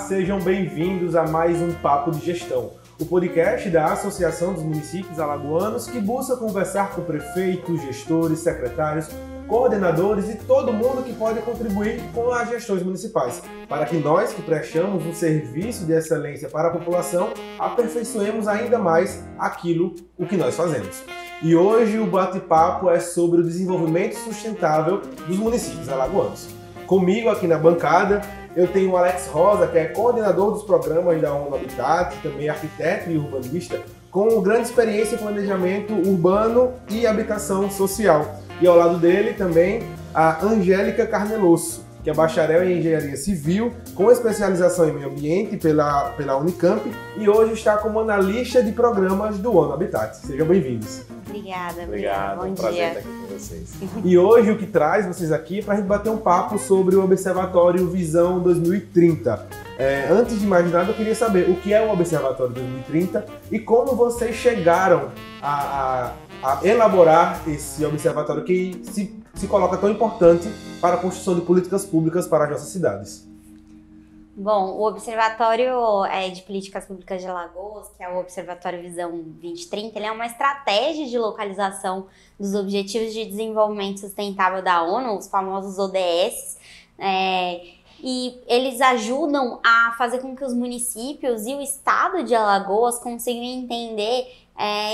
sejam bem-vindos a mais um Papo de Gestão, o podcast da Associação dos Municípios Alagoanos que busca conversar com prefeitos, gestores, secretários, coordenadores e todo mundo que pode contribuir com as gestões municipais, para que nós que prestamos um serviço de excelência para a população aperfeiçoemos ainda mais o que nós fazemos. E hoje o bate-papo é sobre o desenvolvimento sustentável dos municípios alagoanos. Comigo aqui na bancada eu tenho o Alex Rosa, que é coordenador dos programas da ONU Habitat, também arquiteto e urbanista, com grande experiência em planejamento urbano e habitação social. E ao lado dele também a Angélica Carnelosso, que é bacharel em Engenharia Civil, com especialização em Meio Ambiente pela Unicamp e hoje está como analista de programas do ONU Habitat. Sejam bem-vindos. Obrigado. Bom Prazer dia. estar aqui com vocês. E hoje o que traz vocês aqui é para a gente bater um papo sobre o Observatório Visão 2030. Antes de mais nada, eu queria saber o que é o Observatório 2030 e como vocês chegaram a elaborar esse observatório que se coloca tão importante para a construção de políticas públicas para as nossas cidades. Bom, o Observatório de Políticas Públicas de Alagoas, que é o Observatório Visão 2030, ele é uma estratégia de localização dos Objetivos de Desenvolvimento Sustentável da ONU, os famosos ODS, e eles ajudam a fazer com que os municípios e o estado de Alagoas consigam entender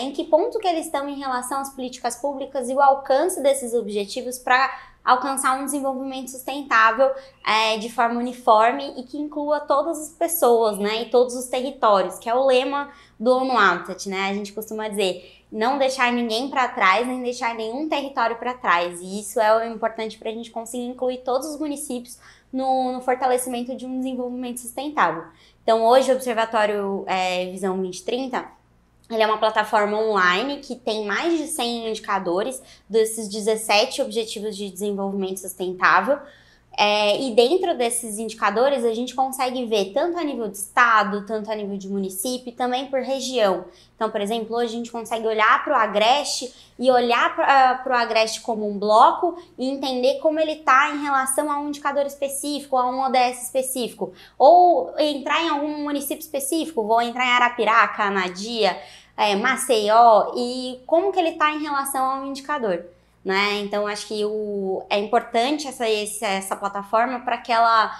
em que ponto que eles estão em relação às políticas públicas e o alcance desses objetivos para alcançar um desenvolvimento sustentável de forma uniforme e que inclua todas as pessoas, né, e todos os territórios, que é o lema do ONU Habitat, né? A gente costuma dizer, não deixar ninguém para trás, nem deixar nenhum território para trás. E isso é importante para a gente conseguir incluir todos os municípios no fortalecimento de um desenvolvimento sustentável. Então, hoje, o Observatório Visão 2030, ele é uma plataforma online que tem mais de 100 indicadores desses 17 Objetivos de Desenvolvimento Sustentável. E dentro desses indicadores a gente consegue ver tanto a nível de estado, tanto a nível de município e também por região. Então, por exemplo, hoje a gente consegue olhar para o Agreste e olhar para o Agreste como um bloco e entender como ele está em relação a um indicador específico, a um ODS específico. Ou entrar em algum município específico, vou entrar em Arapiraca, Anadia, Maceió, e como que ele está em relação a um indicador. Né? Então, acho que é importante essa plataforma para que ela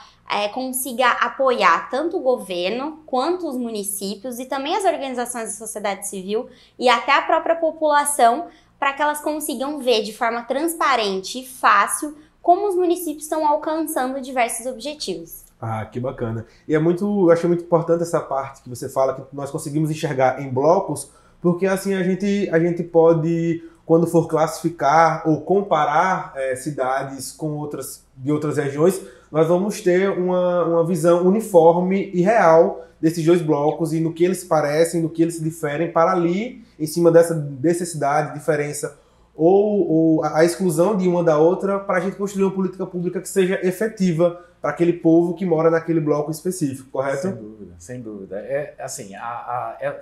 consiga apoiar tanto o governo quanto os municípios e também as organizações da sociedade civil e até a própria população para que elas consigam ver de forma transparente e fácil como os municípios estão alcançando diversos objetivos. Ah, que bacana. E eu achei muito importante essa parte que você fala que nós conseguimos enxergar em blocos, porque assim a gente pode, quando for classificar ou comparar cidades com de outras regiões, nós vamos ter uma visão uniforme e real desses dois blocos e no que eles se parecem, no que eles se diferem, para ali, em cima dessa necessidade, diferença ou a exclusão de uma da outra, para a gente construir uma política pública que seja efetiva para aquele povo que mora naquele bloco específico, correto? Sem dúvida.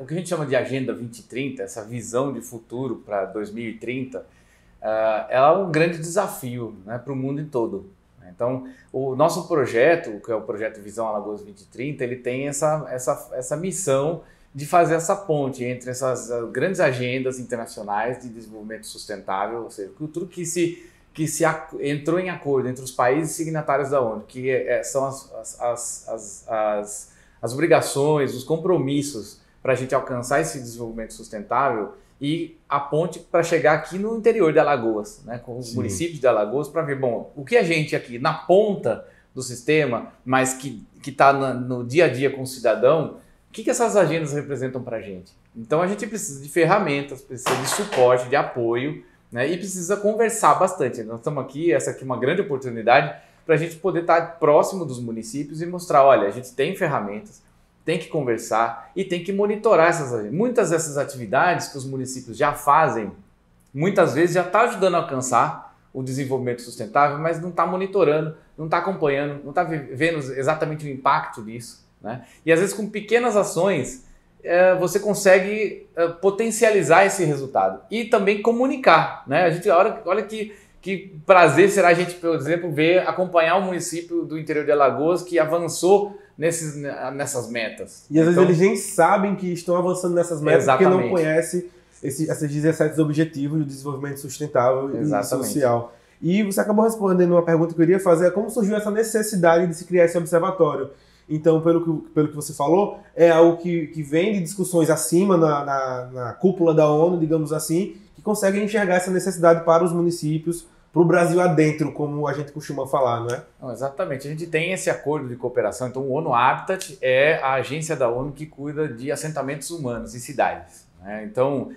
O que a gente chama de Agenda 2030, essa visão de futuro para 2030, ela é um grande desafio, né, para o mundo todo. Então, o nosso projeto, que é o projeto Visão Alagoas 2030, ele tem essa missão de fazer essa ponte entre essas grandes agendas internacionais de desenvolvimento sustentável, ou seja, tudo que se entrou em acordo entre os países signatários da ONU, que são as obrigações, os compromissos para a gente alcançar esse desenvolvimento sustentável e a ponte para chegar aqui no interior de Alagoas, né, com os Sim. municípios de Alagoas, para ver, bom, o que a gente aqui na ponta do sistema, mas que está no dia a dia com o cidadão, o que essas agendas representam para a gente? Então a gente precisa de ferramentas, precisa de suporte, de apoio, né, e precisa conversar bastante. Nós estamos aqui, essa aqui é uma grande oportunidade para a gente poder estar próximo dos municípios e mostrar, olha, a gente tem ferramentas, tem que conversar e tem que monitorar essas agendas. Muitas dessas atividades que os municípios já fazem, muitas vezes já está ajudando a alcançar o desenvolvimento sustentável, mas não está monitorando, não está acompanhando, não está vendo exatamente o impacto disso, né? E às vezes com pequenas ações você consegue potencializar esse resultado e também comunicar, né? A gente olha que que prazer será a gente, por exemplo, acompanhar um município do interior de Alagoas que avançou nessas metas. E às vezes eles nem sabem que estão avançando nessas metas porque não conhecem esses 17 objetivos do desenvolvimento sustentável e social. E você acabou respondendo uma pergunta que eu iria fazer, como surgiu essa necessidade de se criar esse observatório? Então, pelo que você falou, é algo que vem de discussões acima na cúpula da ONU, digamos assim, que conseguem enxergar essa necessidade para os municípios, para o Brasil adentro, como a gente costuma falar, não é? Não, exatamente. A gente tem esse acordo de cooperação. Então, o ONU Habitat é a agência da ONU que cuida de assentamentos humanos em cidades, né? Então,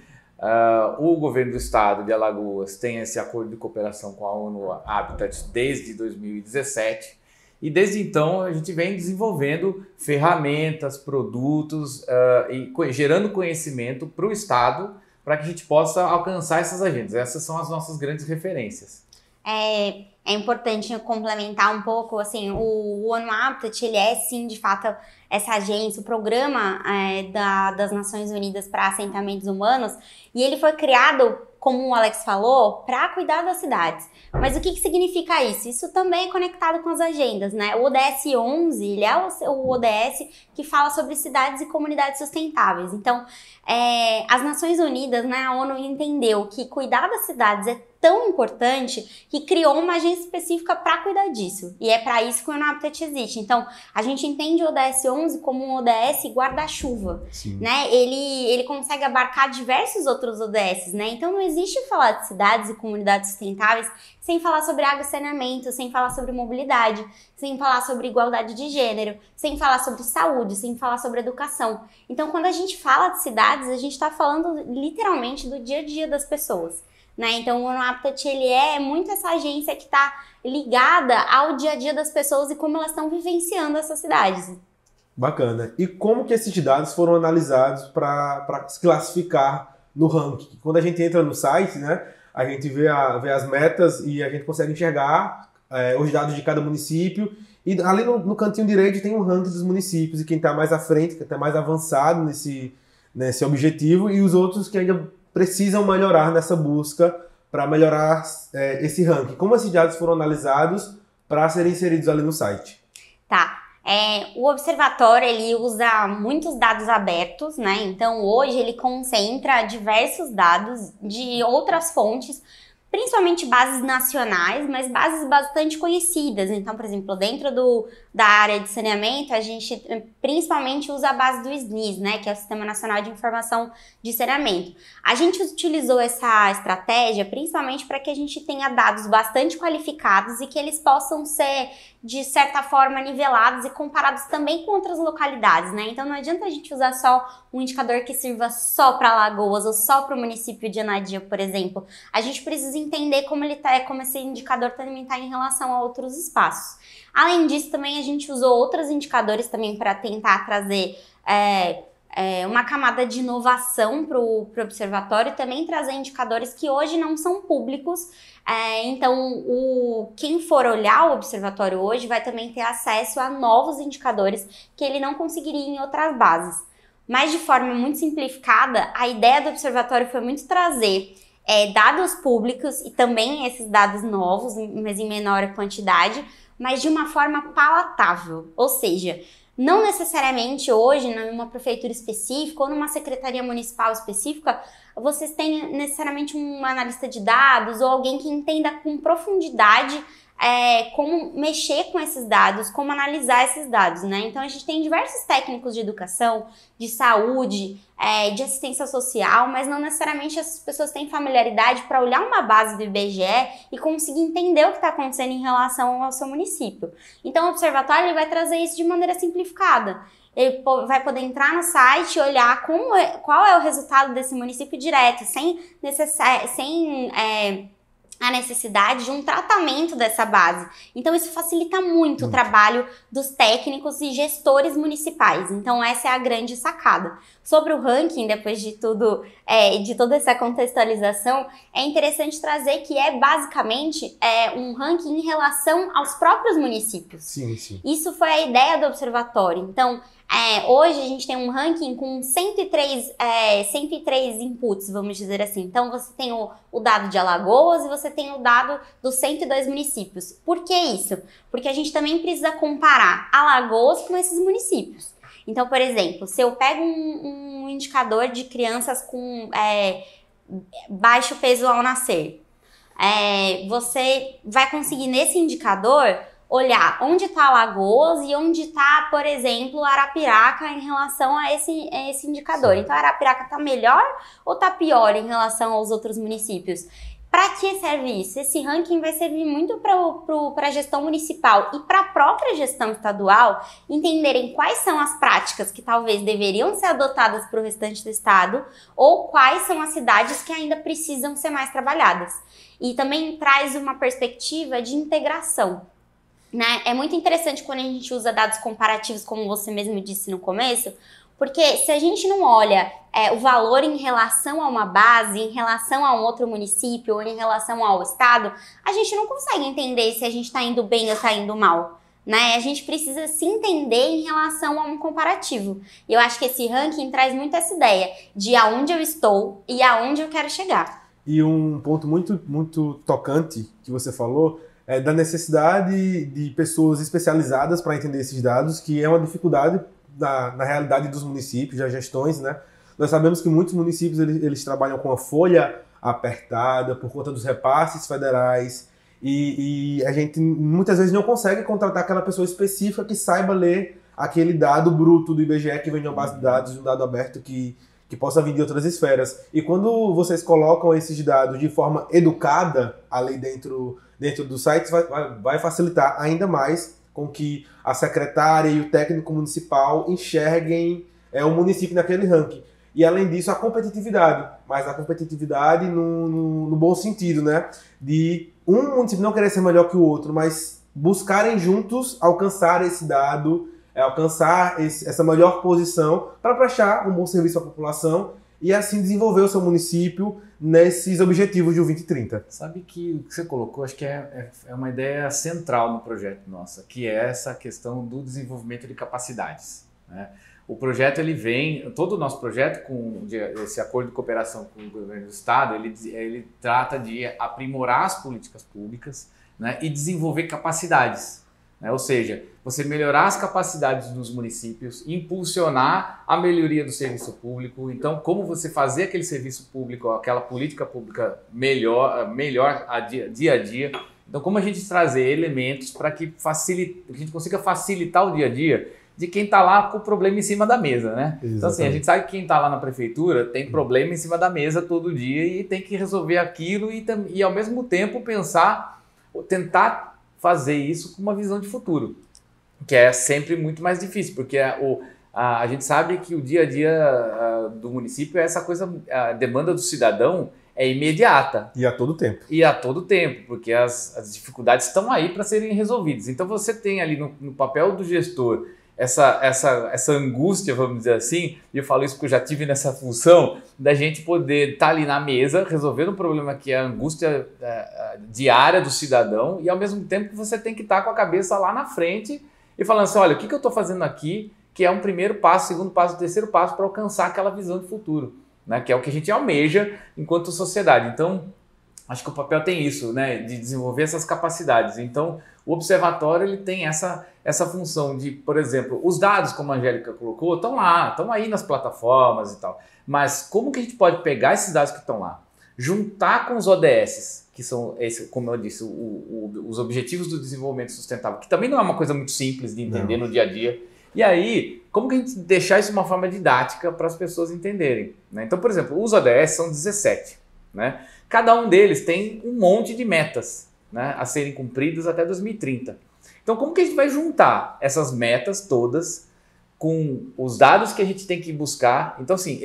o governo do estado de Alagoas tem esse acordo de cooperação com a ONU Habitat desde 2017. E desde então a gente vem desenvolvendo ferramentas, produtos e gerando conhecimento para o estado para que a gente possa alcançar essas agendas. Essas são as nossas grandes referências. É importante complementar um pouco, assim, o ONU Habitat, ele é sim, de fato, essa agência, o programa das Nações Unidas para Assentamentos Humanos, e ele foi criado, como o Alex falou, para cuidar das cidades. Mas o que significa isso? Isso também é conectado com as agendas, né? O ODS 11, ele é o ODS que fala sobre cidades e comunidades sustentáveis. Então, as Nações Unidas, né, a ONU entendeu que cuidar das cidades é tão importante que criou uma agência específica para cuidar disso. E é para isso que o ONU Habitat existe. Então, a gente entende o ODS 11 como um ODS guarda-chuva, né? Ele consegue abarcar diversos outros ODS, né? Então, não existe falar de cidades e comunidades sustentáveis sem falar sobre água e saneamento, sem falar sobre mobilidade, sem falar sobre igualdade de gênero, sem falar sobre saúde, sem falar sobre educação. Então, quando a gente fala de cidades, a gente está falando literalmente do dia a dia das pessoas, né? Então, o ONU Habitat, ele é muito essa agência que está ligada ao dia a dia das pessoas e como elas estão vivenciando essas cidades. Bacana. E como que esses dados foram analisados para se classificar no ranking? Quando a gente entra no site, né, a gente vê as metas e a gente consegue enxergar os dados de cada município. E ali no cantinho direito tem um ranking dos municípios e quem está mais à frente, quem está mais avançado nesse objetivo, e os outros que ainda precisam melhorar nessa busca para melhorar esse ranking. Como esses dados foram analisados para serem inseridos ali no site? Tá. O observatório, ele usa muitos dados abertos, né? Então, hoje ele concentra diversos dados de outras fontes, principalmente bases nacionais, mas bases bastante conhecidas. Então, por exemplo, dentro da área de saneamento, a gente principalmente usa a base do SNIS, né, que é o Sistema Nacional de Informação de Saneamento. A gente utilizou essa estratégia principalmente para que a gente tenha dados bastante qualificados e que eles possam ser, de certa forma, nivelados e comparados também com outras localidades, né? Então, não adianta a gente usar só um indicador que sirva só para Alagoas ou só para o município de Anadia, por exemplo. A gente precisa entender como esse indicador também está em relação a outros espaços. Além disso, também a gente usou outros indicadores também para tentar trazer uma camada de inovação para o observatório e também trazer indicadores que hoje não são públicos. Então, quem for olhar o observatório hoje vai também ter acesso a novos indicadores que ele não conseguiria em outras bases. Mas de forma muito simplificada, a ideia do observatório foi muito trazer dados públicos e também esses dados novos, mas em menor quantidade, mas de uma forma palatável. Ou seja, não necessariamente hoje, numa prefeitura específica ou numa secretaria municipal específica, vocês têm necessariamente um analista de dados ou alguém que entenda com profundidade como mexer com esses dados, como analisar esses dados, né? Então, a gente tem diversos técnicos de educação, de saúde, de assistência social, mas não necessariamente essas pessoas têm familiaridade para olhar uma base do IBGE e conseguir entender o que está acontecendo em relação ao seu município. Então, o observatório ele vai trazer isso de maneira simplificada. Ele vai poder entrar no site e olhar qual é o resultado desse município direto, sem a necessidade de um tratamento dessa base. Então, isso facilita muito o trabalho dos técnicos e gestores municipais. Então, essa é a grande sacada. Sobre o ranking, depois de tudo, de toda essa contextualização, é interessante trazer que basicamente um ranking em relação aos próprios municípios. Sim, sim. Isso foi a ideia do observatório. Então, Hoje a gente tem um ranking com 103 inputs, vamos dizer assim. Então você tem o dado de Alagoas e você tem o dado dos 102 municípios. Por que isso? Porque a gente também precisa comparar Alagoas com esses municípios. Então, por exemplo, se eu pego um indicador de crianças com baixo peso ao nascer, você vai conseguir nesse indicador olhar onde está Alagoas e onde está, por exemplo, Arapiraca em relação a esse indicador. Então, Arapiraca está melhor ou está pior em relação aos outros municípios? Para que serve isso? Esse ranking vai servir muito para a gestão municipal e para a própria gestão estadual entenderem quais são as práticas que talvez deveriam ser adotadas para o restante do estado ou quais são as cidades que ainda precisam ser mais trabalhadas. E também traz uma perspectiva de integração. Né? É muito interessante quando a gente usa dados comparativos, como você mesmo disse no começo, porque se a gente não olha o valor em relação a uma base, em relação a um outro município ou em relação ao estado, a gente não consegue entender se a gente está indo bem ou está indo mal. Né? A gente precisa se entender em relação a um comparativo. E eu acho que esse ranking traz muito essa ideia de aonde eu estou e aonde eu quero chegar. E um ponto muito, muito tocante que você falou é da necessidade de pessoas especializadas para entender esses dados, que é uma dificuldade na realidade dos municípios, das gestões, né? Nós sabemos que muitos municípios eles trabalham com a folha apertada por conta dos repasses federais e a gente muitas vezes não consegue contratar aquela pessoa específica que saiba ler aquele dado bruto do IBGE que vem de uma base de dados, de um dado aberto que possa vir de outras esferas. E quando vocês colocam esses dados de forma educada ali dentro do site, vai facilitar ainda mais com que a secretária e o técnico municipal enxerguem o município naquele ranking. E, além disso, a competitividade. Mas a competitividade no bom sentido, né? De um município não querer ser melhor que o outro, mas buscarem juntos alcançar esse dado, alcançar essa melhor posição para prestar um bom serviço à população e, assim, desenvolver o seu município nesses objetivos de 2030. Sabe que o que você colocou, acho que é uma ideia central no projeto nosso, que é essa questão do desenvolvimento de capacidades, né? O projeto, todo o nosso projeto, com esse acordo de cooperação com o governo do estado, ele trata de aprimorar as políticas públicas, né, e desenvolver capacidades, né? Ou seja, você melhorar as capacidades dos municípios, impulsionar a melhoria do serviço público. Então, como você fazer aquele serviço público, aquela política pública melhor dia a dia. Então, como a gente trazer elementos para que a gente consiga facilitar o dia a dia de quem está lá com o problema em cima da mesa, né? Exatamente. Então, assim, a gente sabe que quem está lá na prefeitura tem problema em cima da mesa todo dia e tem que resolver aquilo e ao mesmo tempo tentar fazer isso com uma visão de futuro, que é sempre muito mais difícil, porque a gente sabe que o dia a dia do município é essa coisa, a demanda do cidadão é imediata. E a todo tempo. Porque as dificuldades estão aí para serem resolvidas. Então você tem ali no papel do gestor essa angústia, vamos dizer assim, e eu falo isso porque eu já tive nessa função, da gente poder estar ali na mesa resolvendo um problema que é a angústia diária do cidadão e ao mesmo tempo que você tem que estar com a cabeça lá na frente e falando assim, olha, o que eu estou fazendo aqui, que é um primeiro passo, segundo passo, terceiro passo para alcançar aquela visão de futuro, né? Que é o que a gente almeja enquanto sociedade. Então, acho que o papel tem isso, né? De desenvolver essas capacidades. Então, o observatório ele tem essa função de, por exemplo, os dados, como a Angélica colocou, estão lá, estão aí nas plataformas e tal. Mas como que a gente pode pegar esses dados que estão lá, juntar com os ODS, que são, como eu disse, os Objetivos do Desenvolvimento Sustentável, que também não é uma coisa muito simples de entender no dia a dia. E aí, como que a gente deixar isso de uma forma didática para as pessoas entenderem, né? Então, por exemplo, os ODS são 17, né? Cada um deles tem um monte de metas, né, a serem cumpridas até 2030. Então, como que a gente vai juntar essas metas todas com os dados que a gente tem que buscar? Então, assim,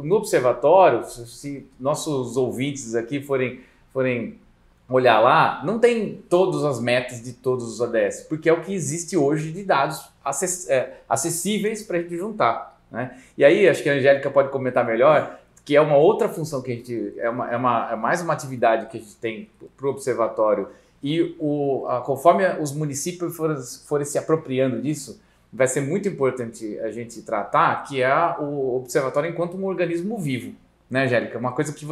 no observatório, se nossos ouvintes aqui forem olhar lá, não tem todas as metas de todos os ODS, porque é o que existe hoje de dados acessíveis para a gente juntar, né? E aí, acho que a Angélica pode comentar melhor, que é uma outra função que a gente... É mais uma atividade que a gente tem para o observatório. E conforme os municípios forem se apropriando disso, vai ser muito importante a gente tratar, que é o observatório enquanto um organismo vivo, né, Angélica? Uma coisa que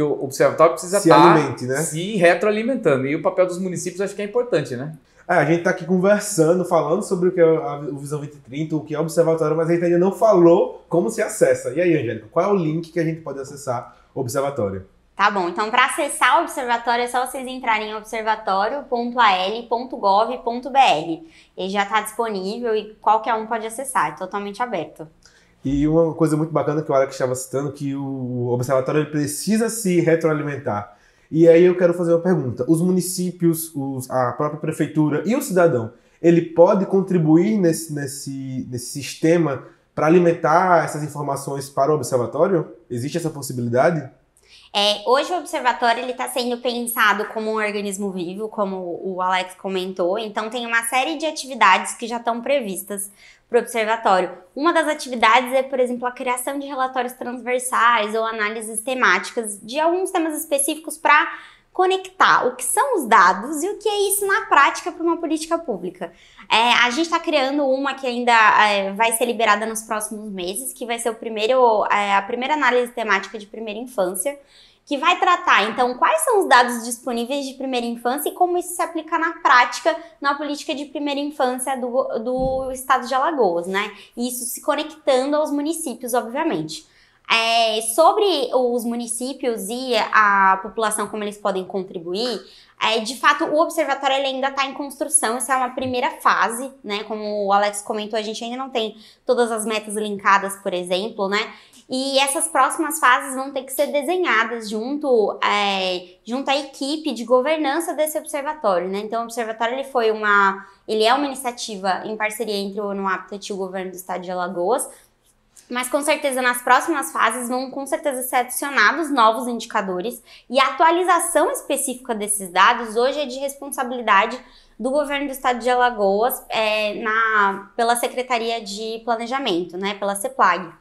o observatório precisa estar se retroalimentando. E o papel dos municípios acho que é importante, né? A gente está aqui conversando, falando sobre o que é o Visão 2030, o que é o observatório, mas a gente ainda não falou como se acessa. E aí, Angélica, qual é o link que a gente pode acessar o observatório? Tá bom, então para acessar o observatório é só vocês entrarem em observatório.al.gov.br. Ele já está disponível e qualquer um pode acessar, é totalmente aberto. E uma coisa muito bacana que o Alex estava citando, que o observatório ele precisa se retroalimentar. E aí eu quero fazer uma pergunta. Os municípios, a própria prefeitura e o cidadão, ele pode contribuir nesse sistema para alimentar essas informações para o observatório? Existe essa possibilidade? Hoje o observatório está sendo pensado como um organismo vivo, como o Alex comentou, então tem uma série de atividades que já estão previstas para o observatório. Uma das atividades é, por exemplo, a criação de relatórios transversais ou análises temáticas de alguns temas específicos para conectar o que são os dados e o que é isso na prática para uma política pública. A gente está criando uma que ainda vai ser liberada nos próximos meses, que vai ser a primeira análise temática de primeira infância, que vai tratar, então, quais são os dados disponíveis de primeira infância e como isso se aplica na prática na política de primeira infância do estado de Alagoas, né? E isso se conectando aos municípios, obviamente. Sobre os municípios e a população, como eles podem contribuir, de fato, o observatório ele ainda está em construção, isso é uma primeira fase, né? Como o Alex comentou, a gente ainda não tem todas as metas linkadas, por exemplo, né? E essas próximas fases vão ter que ser desenhadas junto à equipe de governança desse observatório, né? Então, o observatório ele é uma iniciativa em parceria entre o NUAPTET e o governo do estado de Alagoas, mas com certeza nas próximas fases vão com certeza ser adicionados novos indicadores e a atualização específica desses dados hoje é de responsabilidade do governo do estado de Alagoas pela Secretaria de Planejamento, né? Pela CEPLAG.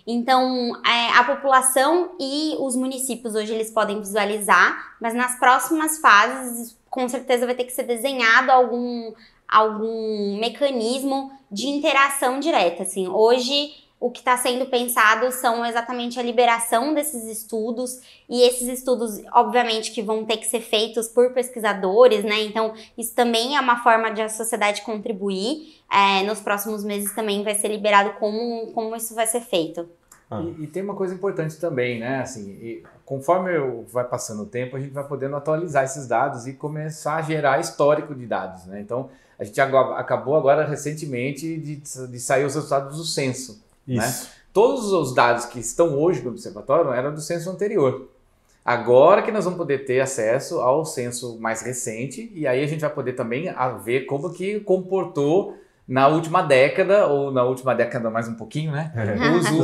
Então, a população e os municípios hoje eles podem visualizar, mas nas próximas fases, com certeza vai ter que ser desenhado algum mecanismo de interação direta. Assim. Hoje, o que está sendo pensado são exatamente a liberação desses estudos, e esses estudos, obviamente, que vão ter que ser feitos por pesquisadores, né? Então, isso também é uma forma de a sociedade contribuir. Nos próximos meses também vai ser liberado como isso vai ser feito. E tem uma coisa importante também, né? Assim, conforme vai passando o tempo, a gente vai podendo atualizar esses dados e começar a gerar histórico de dados, né? Então, a gente acabou agora recentemente de sair os resultados do censo. Isso. Né? Todos os dados que estão hoje no observatório eram do censo anterior. Agora que nós vamos poder ter acesso ao censo mais recente, e aí a gente vai poder também ver como que comportou na última década, ou na última década mais um pouquinho, né?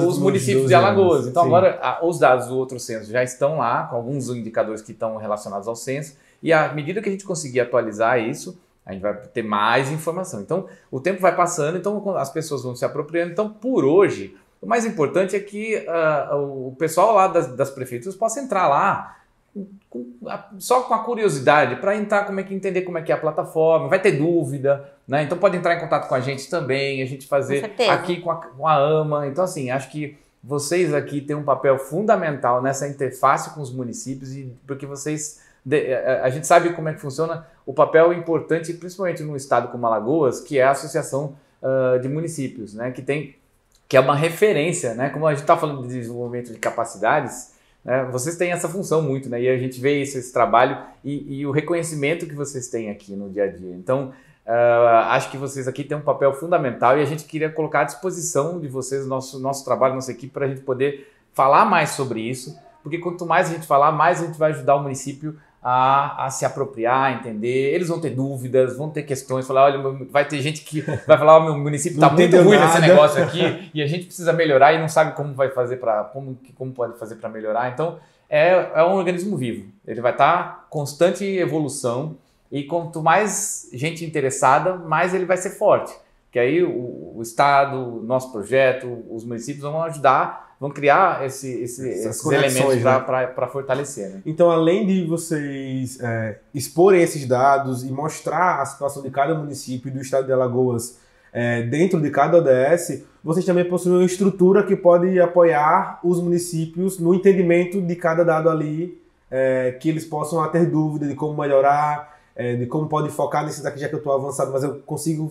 Os municípios de Alagoas. Então agora os dados do outro censo já estão lá, com alguns indicadores que estão relacionados ao censo, e à medida que a gente conseguir atualizar isso, a gente vai ter mais informação. Então o tempo vai passando, então as pessoas vão se apropriando. Então por hoje, o mais importante é que o pessoal lá das prefeituras possa entrar lá só com a curiosidade para entender como é que é a plataforma, vai ter dúvida, né? Então pode entrar em contato com a gente também, a gente fazer aqui com a AMA. Então assim, acho que vocês aqui têm um papel fundamental nessa interface com os municípios, porque a gente sabe como é que funciona o papel importante, principalmente num estado como Alagoas, que é a Associação de Municípios, né? Que é uma referência, né? Como a gente está falando de desenvolvimento de capacidades, né? Vocês têm essa função muito, né? E a gente vê esse trabalho e o reconhecimento que vocês têm aqui no dia a dia. Então, acho que vocês aqui têm um papel fundamental e a gente queria colocar à disposição de vocês nosso trabalho, nossa equipe, para a gente poder falar mais sobre isso, porque quanto mais a gente falar, mais a gente vai ajudar o município a se apropriar, a entender. Eles vão ter dúvidas, vão ter questões, falar, olha, vai ter gente que vai falar, meu município está muito ruim nesse negócio aqui e a gente precisa melhorar e não sabe como vai fazer como pode fazer para melhorar. Então, é um organismo vivo. Ele vai estar constante evolução e quanto mais gente interessada, mais ele vai ser forte. Que aí o Estado, o nosso projeto, os municípios vão ajudar, vão criar esses elementos, né, para fortalecer. Né? Então, além de vocês exporem esses dados e mostrar a situação de cada município do estado de Alagoas dentro de cada ODS, vocês também possuem uma estrutura que pode apoiar os municípios no entendimento de cada dado ali, que eles possam ter dúvida de como melhorar, de como pode focar nesse daqui, já que eu estou avançado, mas eu consigo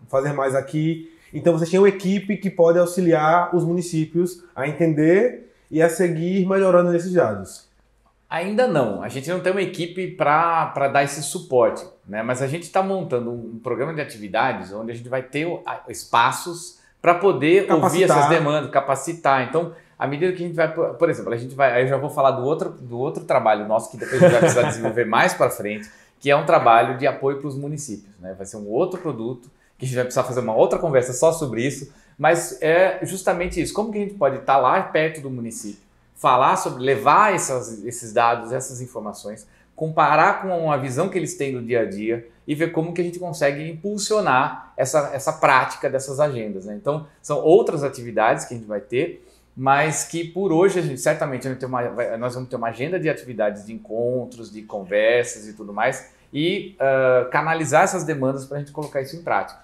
fazer mais aqui. Então vocês têm uma equipe que pode auxiliar os municípios a entender e a seguir melhorando nesses dados. Ainda não, a gente não tem uma equipe para dar esse suporte, né? Mas a gente está montando um programa de atividades onde a gente vai ter espaços para poder ouvir essas demandas, capacitar. Então, à medida que a gente vai, por exemplo, aí eu já vou falar do outro trabalho nosso que depois a gente vai precisar desenvolver mais para frente, que é um trabalho de apoio para os municípios, né? Vai ser um outro produto que a gente vai precisar fazer uma outra conversa só sobre isso, mas é justamente isso. Como que a gente pode estar lá perto do município, falar sobre, levar esses dados, essas informações, comparar com a visão que eles têm do dia a dia e ver como que a gente consegue impulsionar essa prática dessas agendas, né? Então, são outras atividades que a gente vai ter, mas que por hoje, certamente, nós vamos ter uma agenda de atividades, de encontros, de conversas e tudo mais, e canalizar essas demandas para a gente colocar isso em prática.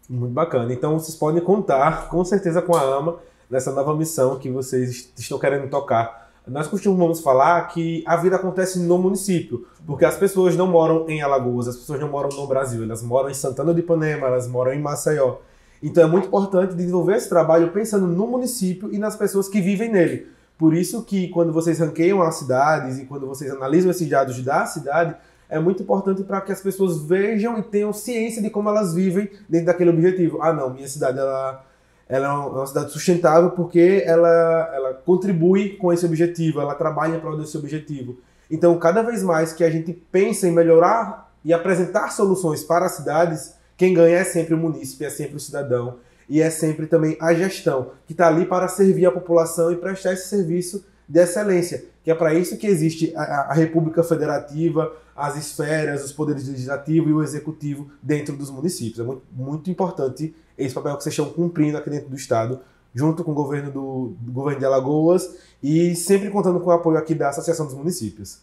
Muito bacana. Então, vocês podem contar, com certeza, com a AMA, nessa nova missão que vocês estão querendo tocar. Nós costumamos falar que a vida acontece no município, porque as pessoas não moram em Alagoas, as pessoas não moram no Brasil, elas moram em Santana de Ipanema, elas moram em Maceió. Então é muito importante desenvolver esse trabalho pensando no município e nas pessoas que vivem nele. Por isso que quando vocês ranqueiam as cidades e quando vocês analisam esses dados da cidade, é muito importante para que as pessoas vejam e tenham ciência de como elas vivem dentro daquele objetivo. Ah, não, minha cidade ela é uma cidade sustentável porque ela contribui com esse objetivo, ela trabalha para desse objetivo. Então, cada vez mais que a gente pensa em melhorar e apresentar soluções para as cidades, quem ganha é sempre o munícipe, é sempre o cidadão e é sempre também a gestão, que está ali para servir a população e prestar esse serviço de excelência, que é para isso que existe a República Federativa, as esferas, os poderes legislativo e o executivo dentro dos municípios. É muito, muito importante esse papel que vocês estão cumprindo aqui dentro do Estado, junto com o governo do governo de Alagoas e sempre contando com o apoio aqui da Associação dos Municípios.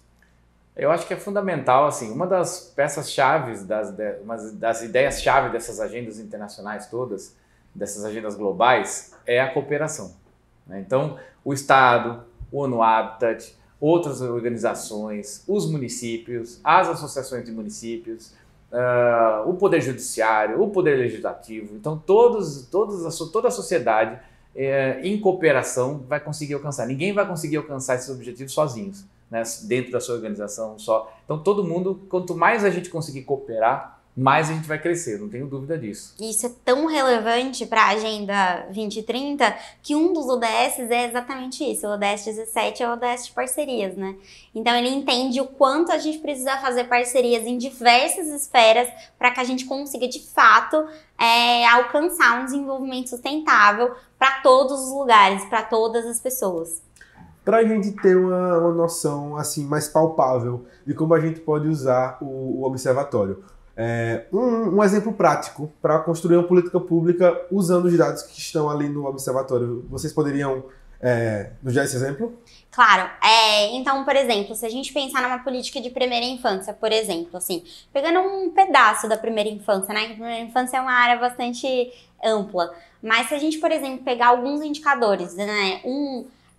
Eu acho que é fundamental, assim, uma das peças-chave, das ideias-chave dessas agendas internacionais todas, dessas agendas globais, é a cooperação, né? Então, o Estado, o ONU Habitat, outras organizações, os municípios, as associações de municípios, o Poder Judiciário, o Poder Legislativo. Então, toda a sociedade, em cooperação, vai conseguir alcançar. Ninguém vai conseguir alcançar esses objetivos sozinhos, né, dentro da sua organização só. Então, todo mundo, quanto mais a gente conseguir cooperar, mais a gente vai crescer, não tenho dúvida disso. Isso é tão relevante para a Agenda 2030 que um dos ODS é exatamente isso. O ODS 17 é o ODS de parcerias, né? Então ele entende o quanto a gente precisa fazer parcerias em diversas esferas para que a gente consiga, de fato, alcançar um desenvolvimento sustentável para todos os lugares, para todas as pessoas. Para a gente ter uma noção assim, mais palpável de como a gente pode usar o observatório. Um exemplo prático para construir uma política pública usando os dados que estão ali no observatório. Vocês poderiam nos dar esse exemplo? Claro. Então, por exemplo, se a gente pensar numa política de primeira infância, por exemplo, assim, pegando um pedaço da primeira infância, né? A primeira infância é uma área bastante ampla. Mas se a gente, por exemplo, pegar alguns indicadores, né?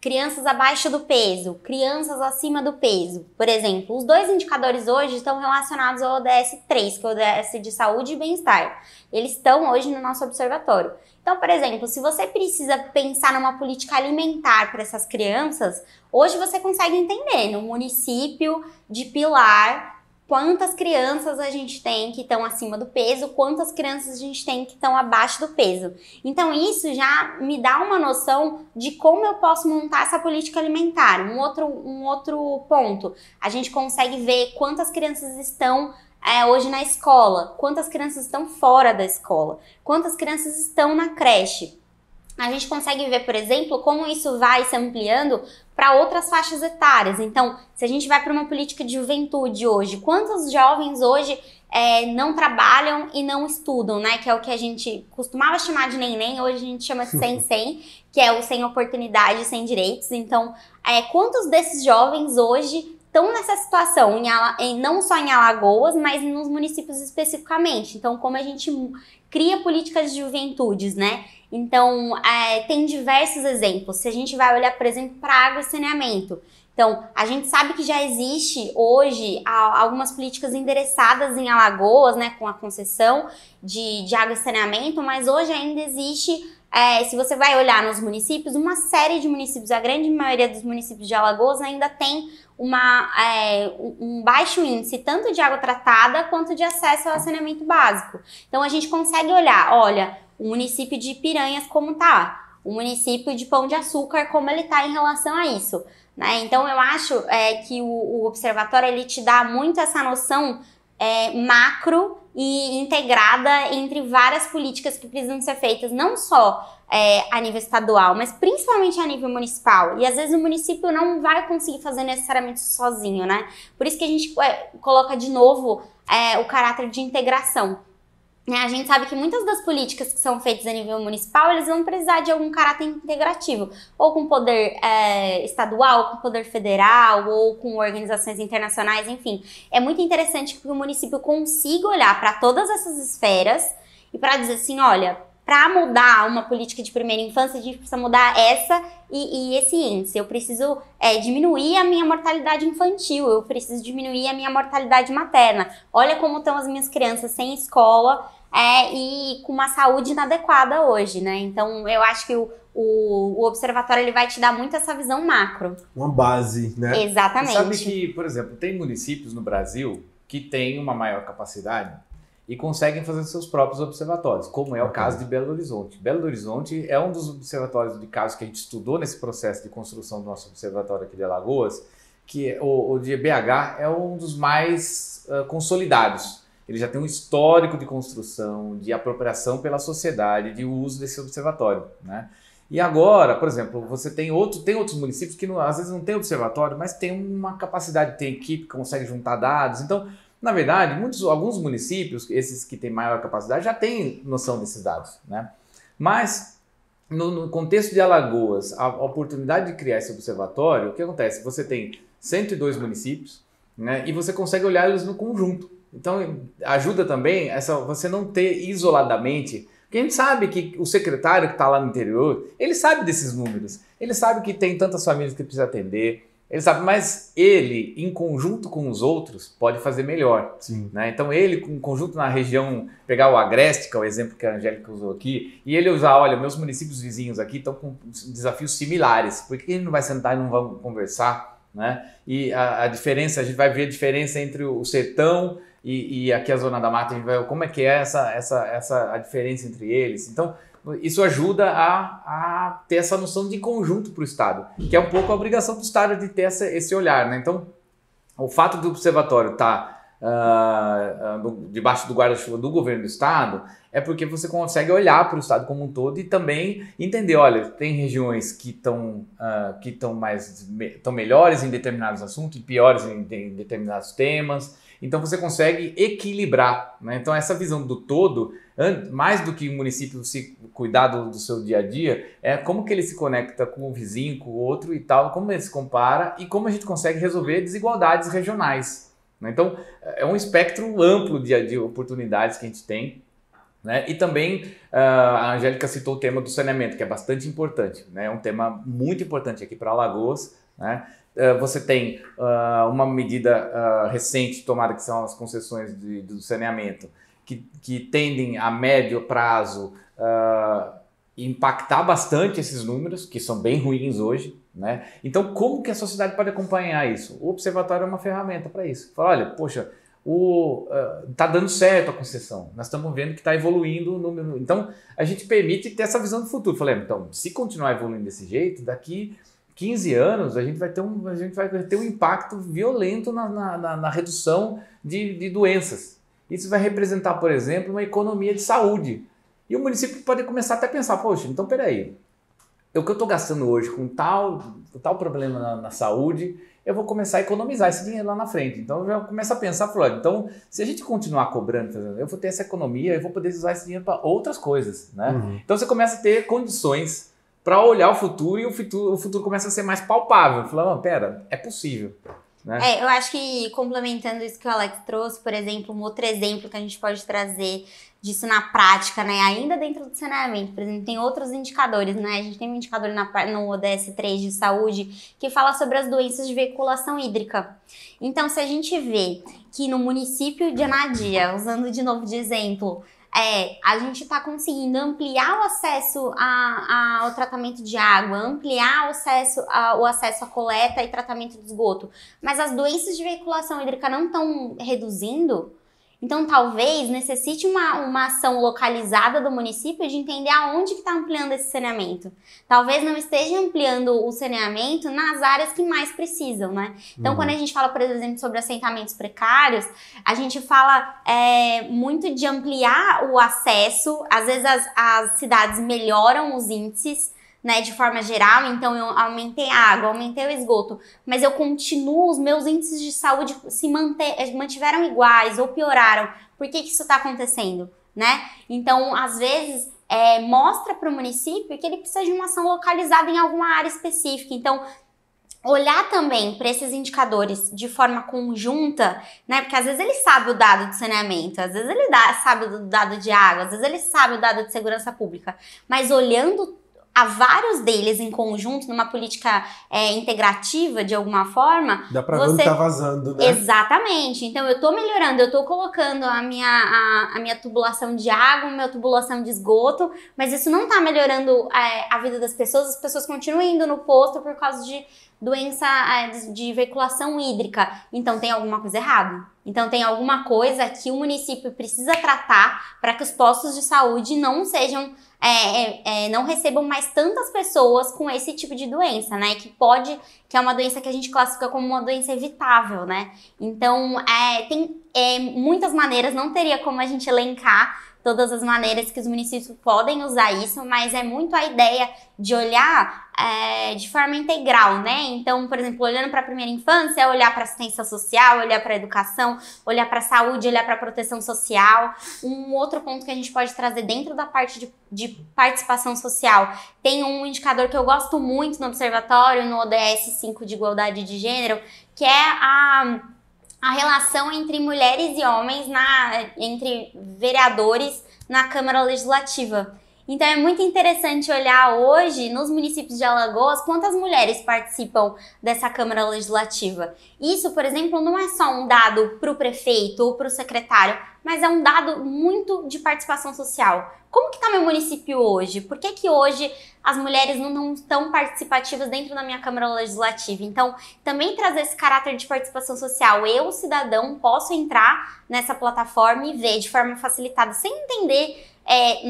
Crianças abaixo do peso, crianças acima do peso. Por exemplo, os dois indicadores hoje estão relacionados ao ODS 3, que é o ODS de saúde e bem-estar. Eles estão hoje no nosso observatório. Então, por exemplo, se você precisa pensar numa política alimentar para essas crianças, hoje você consegue entender no município de Pilar quantas crianças a gente tem que estão acima do peso, quantas crianças a gente tem que estão abaixo do peso. Então isso já me dá uma noção de como eu posso montar essa política alimentar. Um outro ponto, a gente consegue ver quantas crianças estão hoje na escola, quantas crianças estão fora da escola, quantas crianças estão na creche. A gente consegue ver, por exemplo, como isso vai se ampliando para outras faixas etárias. Então, se a gente vai para uma política de juventude hoje, quantos jovens hoje não trabalham e não estudam, né? Que é o que a gente costumava chamar de neném, hoje a gente chama de sem, que é o sem oportunidade, sem direitos. Então, quantos desses jovens hoje estão nessa situação, não só em Alagoas, mas nos municípios especificamente. Então, como a gente cria políticas de juventudes, né? Então, tem diversos exemplos. Se a gente vai olhar, por exemplo, para água e saneamento. Então, a gente sabe que já existe hoje algumas políticas endereçadas em Alagoas, né, com a concessão de água e saneamento, mas hoje ainda existe, se você vai olhar nos municípios, uma série de municípios, a grande maioria dos municípios de Alagoas ainda tem um baixo índice, tanto de água tratada quanto de acesso ao saneamento básico. Então, a gente consegue olhar, olha, o município de Piranhas como tá, o município de Pão de Açúcar como ele tá em relação a isso. Né? Então, eu acho que o observatório ele te dá muito essa noção macro e integrada entre várias políticas que precisam ser feitas, não só a nível estadual, mas principalmente a nível municipal. E às vezes o município não vai conseguir fazer necessariamente sozinho, né? Por isso que a gente coloca de novo o caráter de integração. A gente sabe que muitas das políticas que são feitas a nível municipal, eles vão precisar de algum caráter integrativo, ou com poder estadual, com poder federal, ou com organizações internacionais, enfim. É muito interessante que o município consiga olhar para todas essas esferas e para dizer assim, olha, para mudar uma política de primeira infância, a gente precisa mudar essa e esse índice. Eu preciso diminuir a minha mortalidade infantil, eu preciso diminuir a minha mortalidade materna. Olha como estão as minhas crianças sem escola, e com uma saúde inadequada hoje, né? Então, eu acho que o observatório ele vai te dar muito essa visão macro. Uma base, né? Exatamente. Você sabe que, por exemplo, tem municípios no Brasil que têm uma maior capacidade e conseguem fazer seus próprios observatórios, como é o caso de Belo Horizonte. Belo Horizonte é um dos observatórios de casos que a gente estudou nesse processo de construção do nosso observatório aqui de Alagoas, que o de BH é um dos mais consolidados. Ele já tem um histórico de construção, de apropriação pela sociedade, de uso desse observatório, né? E agora, por exemplo, você tem outros municípios que às vezes não tem observatório, mas tem uma capacidade, tem equipe que consegue juntar dados. Então, na verdade, alguns municípios, esses que têm maior capacidade, já têm noção desses dados, né? Mas, no contexto de Alagoas, a oportunidade de criar esse observatório, o que acontece? Você tem 102 municípios, né? E você consegue olhar eles no conjunto. Então, ajuda também você não ter isoladamente, porque a gente sabe que o secretário que está lá no interior, ele sabe desses números, ele sabe que tem tantas famílias que precisa atender, ele sabe, mas ele, em conjunto com os outros, pode fazer melhor. Sim. Né? Então, ele, em conjunto na região, pegar o Agreste, que é o exemplo que a Angélica usou aqui, e ele usar, olha, meus municípios vizinhos aqui estão com desafios similares, por que ele não vai sentar e não vamos conversar? Né? E a diferença, a gente vai ver a diferença entre o sertão e aqui a Zona da Mata, a gente vai ver como é que é a diferença entre eles. Então, isso ajuda a ter essa noção de conjunto para o Estado, que é um pouco a obrigação do Estado de ter esse olhar, né? Então, o fato do observatório estar debaixo do guarda-chuva do governo do Estado é porque você consegue olhar para o Estado como um todo e também entender, olha, tem regiões que estão melhores em determinados assuntos e piores em determinados temas. Então você consegue equilibrar, né? Então essa visão do todo, mais do que o município se cuidar do seu dia a dia, é como que ele se conecta com o vizinho, com o outro e tal, como ele se compara e como a gente consegue resolver desigualdades regionais, né? Então é um espectro amplo de oportunidades que a gente tem, né? E também a Angélica citou o tema do saneamento, que é bastante importante, né? É um tema muito importante aqui para Alagoas, né? Você tem uma medida recente tomada, que são as concessões do saneamento, que tendem a médio prazo impactar bastante esses números, que são bem ruins hoje, né? Então, como que a sociedade pode acompanhar isso? O observatório é uma ferramenta para isso. Fala, olha, poxa, está dando certo a concessão, nós estamos vendo que está evoluindo o número. Então, a gente permite ter essa visão do futuro. Falei, então, se continuar evoluindo desse jeito, daqui 15 anos a gente vai ter um impacto violento na redução de doenças. Isso vai representar, por exemplo, uma economia de saúde. E o município pode começar até a pensar, poxa, então peraí, o que eu estou gastando hoje com tal problema na saúde, eu vou começar a economizar esse dinheiro lá na frente. Então eu já começo a pensar, então se a gente continuar cobrando, eu vou ter essa economia, eu vou poder usar esse dinheiro para outras coisas, né? Uhum. Então você começa a ter condições para olhar o futuro e o futuro começa a ser mais palpável. Falar, pera, é possível. né? Eu acho que complementando isso que o Alex trouxe, por exemplo, um outro exemplo que a gente pode trazer disso na prática, né? Ainda dentro do saneamento, por exemplo, tem outros indicadores, né? A gente tem um indicador no ODS-3 de saúde que fala sobre as doenças de veiculação hídrica. Então, se a gente vê que no município de Anadia, usando de novo de exemplo, a gente está conseguindo ampliar o acesso ao tratamento de água, ampliar o acesso à coleta e tratamento de esgoto, mas as doenças de veiculação hídrica não estão reduzindo. Então, talvez necessite uma ação localizada do município de entender aonde que está ampliando esse saneamento. Talvez não esteja ampliando o saneamento nas áreas que mais precisam, né? Então, quando a gente fala, por exemplo, sobre assentamentos precários, a gente fala muito de ampliar o acesso. Às vezes, as cidades melhoram os índices, né, de forma geral, então eu aumentei a água, aumentei o esgoto, mas eu continuo, os meus índices de saúde mantiveram iguais ou pioraram. Por que isso está acontecendo, né? Então, às vezes, mostra para o município que ele precisa de uma ação localizada em alguma área específica. Então, olhar também para esses indicadores de forma conjunta, né? Porque às vezes ele sabe o dado de saneamento, às vezes ele sabe o dado de água, às vezes ele sabe o dado de segurança pública, mas olhando a vários deles em conjunto, numa política integrativa, de alguma forma... Dá pra ver onde tá vazando, né? Exatamente. Então, eu tô melhorando, eu tô colocando a minha tubulação de água, a minha tubulação de esgoto, mas isso não tá melhorando a vida das pessoas, as pessoas continuam indo no posto por causa de doença de veiculação hídrica. Então, tem alguma coisa errada. Então, tem alguma coisa que o município precisa tratar para que os postos de saúde não sejam... não recebam mais tantas pessoas com esse tipo de doença, né? Que é uma doença que a gente classifica como uma doença evitável, né? Então, tem muitas maneiras, não teria como a gente elencar todas as maneiras que os municípios podem usar isso, mas é muito a ideia de olhar de forma integral, né? Então, por exemplo, olhando para a primeira infância, olhar para assistência social, olhar para a educação, olhar para a saúde, olhar para a proteção social. Um outro ponto que a gente pode trazer dentro da parte de participação social, tem um indicador que eu gosto muito no observatório, no ODS 5 de igualdade de gênero, que é a relação entre mulheres e homens, entre vereadores na Câmara Legislativa. Então é muito interessante olhar hoje nos municípios de Alagoas quantas mulheres participam dessa Câmara Legislativa. Isso, por exemplo, não é só um dado para o prefeito ou para o secretário, mas é um dado muito de participação social. Como que está meu município hoje? Por que hoje as mulheres não estão participativas dentro da minha Câmara Legislativa? Então, também trazer esse caráter de participação social. Eu, cidadão, posso entrar nessa plataforma e ver de forma facilitada, sem entender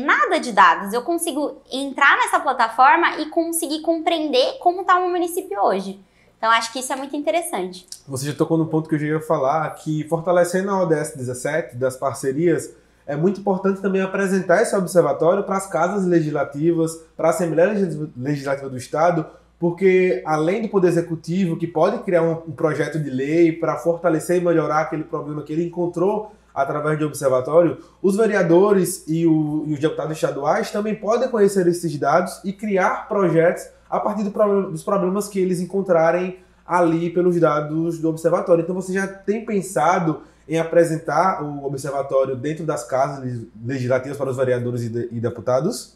nada de dados. Eu consigo entrar nessa plataforma e conseguir compreender como está o meu município hoje. Então, acho que isso é muito interessante. Você já tocou no ponto que eu já ia falar, que fortalecendo a ODS 17 das parcerias, é muito importante também apresentar esse observatório para as casas legislativas, para a Assembleia Legislativa do Estado, porque além do Poder Executivo, que pode criar um projeto de lei para fortalecer e melhorar aquele problema que ele encontrou através do observatório, os vereadores e os deputados estaduais também podem conhecer esses dados e criar projetos a partir dos problemas que eles encontrarem ali pelos dados do observatório. Então você já tem pensado em apresentar o observatório dentro das casas legislativas para os vereadores e deputados?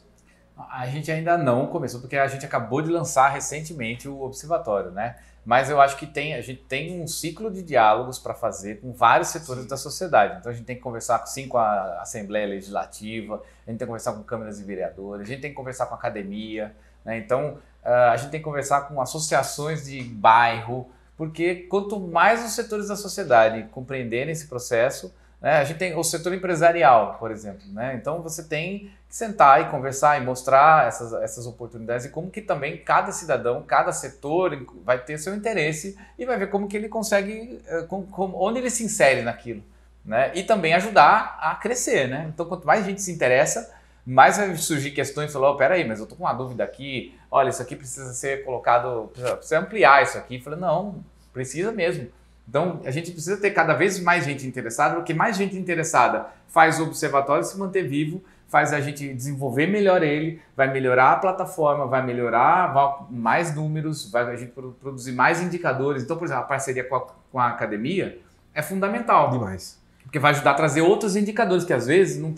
A gente ainda não começou, porque a gente acabou de lançar recentemente o observatório, né? Mas eu acho que a gente tem um ciclo de diálogos para fazer com vários setores da sociedade. Então a gente tem que conversar com a Assembleia Legislativa, a gente tem que conversar com câmaras de vereadores, a gente tem que conversar com a academia, né? Então a gente tem que conversar com associações de bairro, porque quanto mais os setores da sociedade compreenderem esse processo, né, a gente tem o setor empresarial, por exemplo, né? Então você tem que sentar e conversar e mostrar essas oportunidades e como que também cada cidadão, cada setor vai ter seu interesse e vai ver como que ele consegue, onde ele se insere naquilo, né? E também ajudar a crescer, né? Então quanto mais a gente se interessa, mais vai surgir questões e falar, peraí, mas eu tô com uma dúvida aqui, olha, isso aqui precisa ser colocado, precisa ampliar isso aqui. Eu falei, não, precisa mesmo. Então, a gente precisa ter cada vez mais gente interessada, porque mais gente interessada faz o observatório se manter vivo, faz a gente desenvolver melhor ele, vai melhorar a plataforma, vai melhorar mais números, vai a gente produzir mais indicadores. Então, por exemplo, a parceria com a academia é fundamental. Demais. Porque vai ajudar a trazer outros indicadores que às vezes não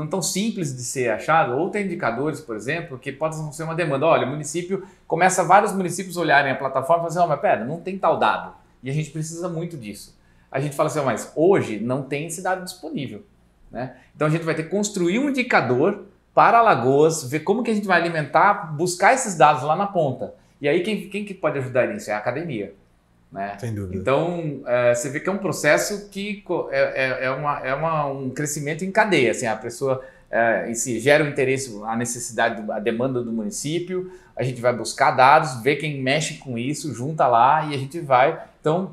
tão simples de ser achado. Ou tem indicadores, por exemplo, que podem ser uma demanda. Olha, o município, começa vários municípios olharem a plataforma e falar assim, mas pera, não tem tal dado. E a gente precisa muito disso. A gente fala assim, mas hoje não tem esse dado disponível. Né? Então a gente vai ter que construir um indicador para Alagoas, ver como que a gente vai alimentar, buscar esses dados lá na ponta. E aí quem que pode ajudar nisso? É a academia. Né? Sem dúvida. Então você vê que é um processo que um crescimento em cadeia. Assim, a pessoa em si gera o interesse, a necessidade, a demanda do município, a gente vai buscar dados, ver quem mexe com isso, junta lá e a gente vai. Então,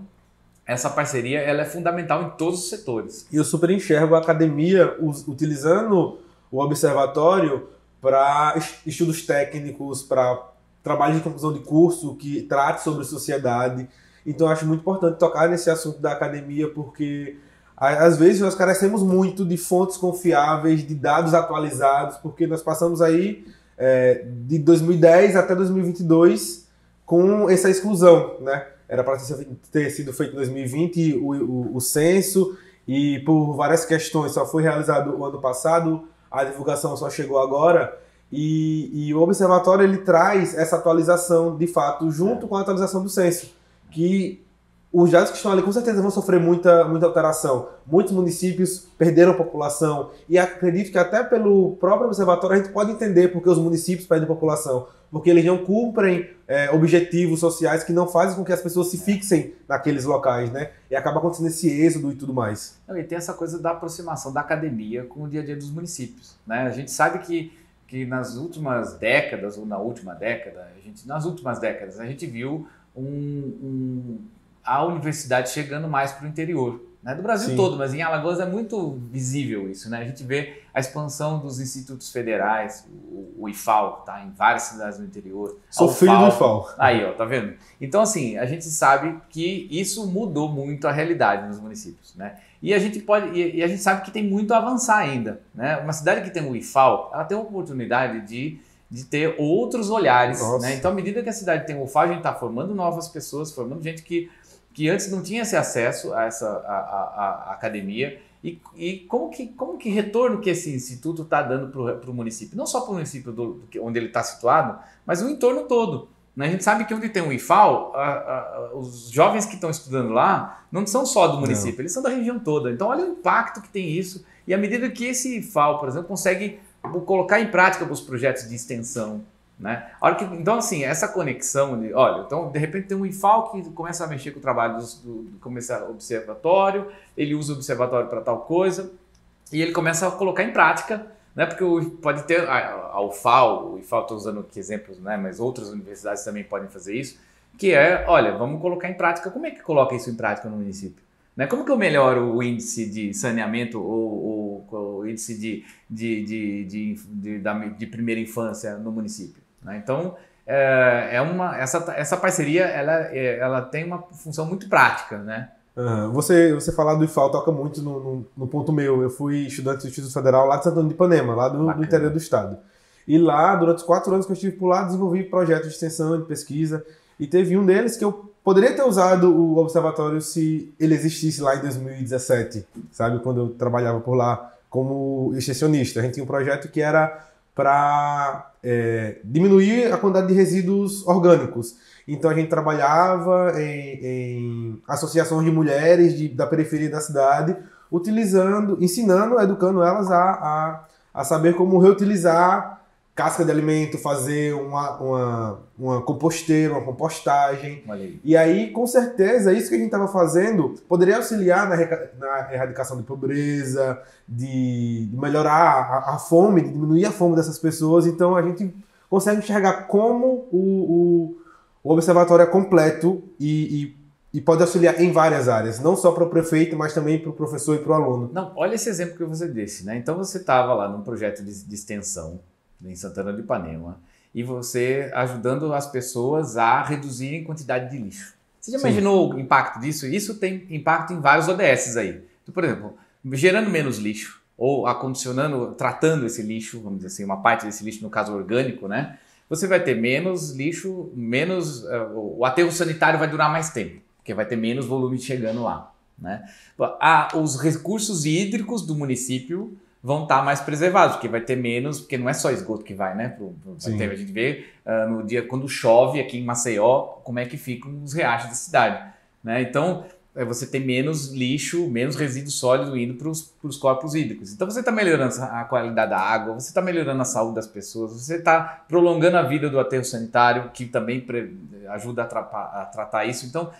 essa parceria ela é fundamental em todos os setores. E eu super enxergo a academia utilizando o observatório para estudos técnicos, para trabalho de conclusão de curso que trate sobre sociedade. Então eu acho muito importante tocar nesse assunto da academia, porque às vezes nós carecemos muito de fontes confiáveis, de dados atualizados, porque nós passamos aí de 2010 até 2022 com essa exclusão, né? Era para ter sido feito em 2020 o censo e por várias questões só foi realizado o ano passado, a divulgação só chegou agora e o observatório ele traz essa atualização de fato junto com a atualização do censo, que os dados que estão ali com certeza vão sofrer muita alteração. Muitos municípios perderam população e acredito que até pelo próprio observatório a gente pode entender porque os municípios perdem população, porque eles não cumprem objetivos sociais que não fazem com que as pessoas se fixem naqueles locais, né? E acaba acontecendo esse êxodo e tudo mais. E tem essa coisa da aproximação da academia com o dia a dia dos municípios, né? A gente sabe que nas últimas décadas, ou nas últimas décadas, a gente viu a universidade chegando mais para o interior, né? Do Brasil todo, mas em Alagoas é muito visível isso, né? A gente vê a expansão dos institutos federais, o IFAL está em várias cidades do interior. Sou filho do IFAL. Aí, ó, tá vendo? Então, assim, a gente sabe que isso mudou muito a realidade nos municípios, né? E a gente sabe que tem muito a avançar ainda, né? Uma cidade que tem o IFAL, ela tem a oportunidade de ter outros olhares, né? Então, à medida que a cidade tem o IFAL, a gente está formando novas pessoas, formando gente que antes não tinha esse acesso a a academia. E como que retorno que esse instituto está dando para o município? Não só para o município onde ele está situado, mas o entorno todo. Né? A gente sabe que onde tem um IFAL, os jovens que estão estudando lá não são só do município, eles são da região toda. Então olha o impacto que tem isso. E à medida que esse IFAL, por exemplo, consegue colocar em prática os projetos de extensão, né? Então, assim, essa conexão então, de repente tem um IFAL que começa a mexer com o trabalho começa o observatório, ele usa o observatório para tal coisa, e ele começa a colocar em prática, né? Porque pode ter o IFAL estou usando aqui exemplos, né? Mas outras universidades também podem fazer isso, que vamos colocar em prática. Como é que coloca isso em prática no município? Né? Como que eu melhoro o índice de saneamento ou o índice de primeira infância no município? Então, essa parceria ela tem uma função muito prática, né? Você falar do IFAL toca muito no ponto meu. Eu fui estudante do Instituto Federal lá de Santana de Ipanema, lá do interior do estado. E lá, durante os 4 anos que eu estive por lá, desenvolvi projetos de extensão, de pesquisa. E teve um deles que eu poderia ter usado o observatório se ele existisse lá em 2017, sabe? Quando eu trabalhava por lá como extensionista. A gente tinha um projeto que era para diminuir a quantidade de resíduos orgânicos. Então a gente trabalhava em associações de mulheres da periferia da cidade, ensinando, educando elas a saber como reutilizar casca de alimento, fazer uma composteira, uma compostagem. E aí, com certeza, isso que a gente estava fazendo poderia auxiliar na erradicação de pobreza, de melhorar a fome, de diminuir a fome dessas pessoas. Então, a gente consegue enxergar como o observatório é completo e pode auxiliar em várias áreas, não só para o prefeito, mas também para o professor e para o aluno. Não, olha esse exemplo que você disse, né? Então, você estava lá num projeto de extensão, em Santana de Ipanema, e você ajudando as pessoas a reduzirem a quantidade de lixo. Você já imaginou o impacto disso? Isso tem impacto em vários ODSs aí. Então, por exemplo, gerando menos lixo, ou acondicionando, tratando esse lixo, vamos dizer assim, uma parte desse lixo, no caso orgânico, né? Você vai ter menos lixo, o aterro sanitário vai durar mais tempo, porque vai ter menos volume chegando lá, né? Os recursos hídricos do município vão estar mais preservados, porque vai ter menos, porque não é só esgoto que vai, né? A gente vê no dia quando chove aqui em Maceió, como é que ficam os riachos da cidade, né? Então, você tem menos lixo, menos resíduo sólido indo para os corpos hídricos. Então, você está melhorando a qualidade da água, você está melhorando a saúde das pessoas, você está prolongando a vida do aterro sanitário, que também ajuda a tratar isso. Então,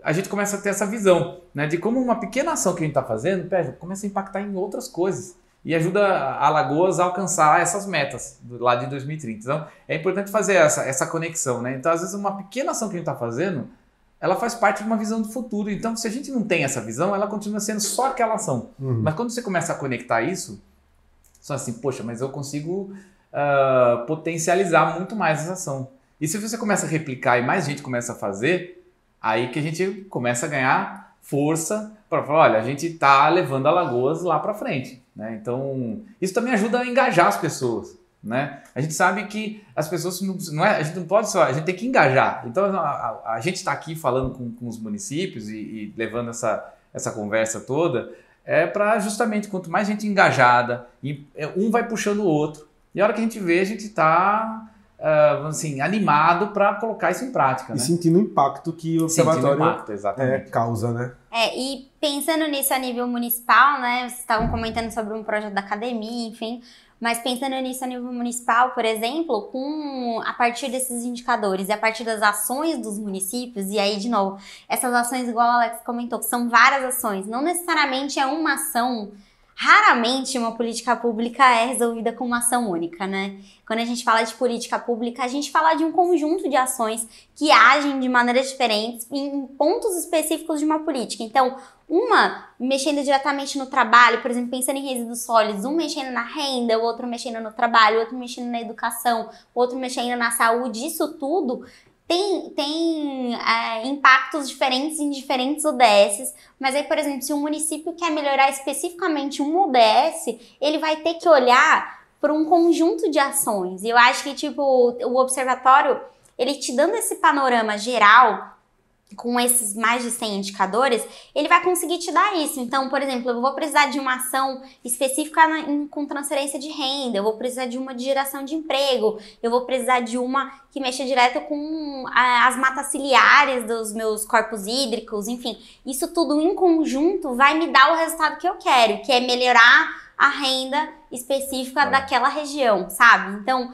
a gente começa a ter essa visão, né, de como uma pequena ação que a gente está fazendo começa a impactar em outras coisas e ajuda a Alagoas a alcançar essas metas lá de 2030. Então, é importante fazer essa conexão, né? Então, às vezes, uma pequena ação que a gente está fazendo, ela faz parte de uma visão do futuro. Então, se a gente não tem essa visão, ela continua sendo só aquela ação. Mas quando você começa a conectar isso, só assim, poxa, mas eu consigo potencializar muito mais essa ação. E se você começa a replicar e mais gente começa a fazer, aí que a gente começa a ganhar força para falar, olha, a gente está levando Alagoas lá para frente, né? Então, isso também ajuda a engajar as pessoas, né? A gente sabe que as pessoas a gente não pode só, a gente tem que engajar. Então, a gente está aqui falando com os municípios e levando essa conversa toda, para justamente, quanto mais gente engajada, um vai puxando o outro, e a hora que a gente vê, a gente está assim, animado para colocar isso em prática, né? E sentindo o impacto que o observatório causa, né? E pensando nisso a nível municipal, né? Vocês estavam comentando sobre um projeto da academia, enfim, mas pensando nisso a nível municipal, por exemplo, a partir desses indicadores e a partir das ações dos municípios, e aí, de novo, essas ações, igual o Alex comentou, que são várias ações, não necessariamente é uma ação. Raramente uma política pública é resolvida com uma ação única, né? Quando a gente fala de política pública, a gente fala de um conjunto de ações que agem de maneiras diferentes em pontos específicos de uma política. Então, uma mexendo diretamente no trabalho, por exemplo, pensando em resíduos sólidos, um mexendo na renda, o outro mexendo no trabalho, o outro mexendo na educação, o outro mexendo na saúde, isso tudo tem impactos diferentes em diferentes ODSs, mas aí, por exemplo, se um município quer melhorar especificamente um ODS, ele vai ter que olhar para um conjunto de ações. E eu acho que, tipo, o observatório, ele te dando esse panorama geral, com esses mais de 100 indicadores, ele vai conseguir te dar isso. Então, por exemplo, eu vou precisar de uma ação específica com transferência de renda, eu vou precisar de uma de geração de emprego, eu vou precisar de uma que mexa direto com as matas ciliares dos meus corpos hídricos, enfim. Isso tudo em conjunto vai me dar o resultado que eu quero, que é melhorar a renda específica daquela região, sabe? Então,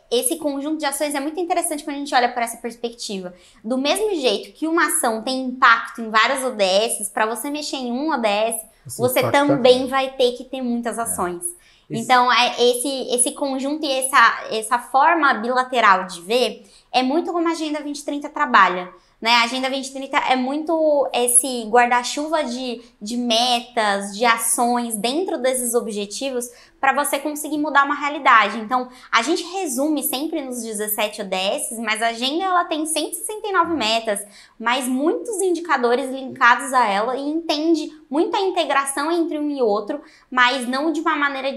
esse conjunto de ações é muito interessante quando a gente olha por essa perspectiva. Do mesmo jeito que uma ação tem impacto em várias ODSs, para você mexer em um ODS, você também vai ter que ter muitas ações. Então, esse conjunto e essa forma bilateral de ver é muito como a Agenda 2030 trabalha. Né? A Agenda 2030 é muito esse guarda-chuva de metas, de ações dentro desses objetivos para você conseguir mudar uma realidade. Então, a gente resume sempre nos 17 ODSs, mas a agenda ela tem 169 metas, mas muitos indicadores linkados a ela e entende muito a integração entre um e outro, mas não de uma maneira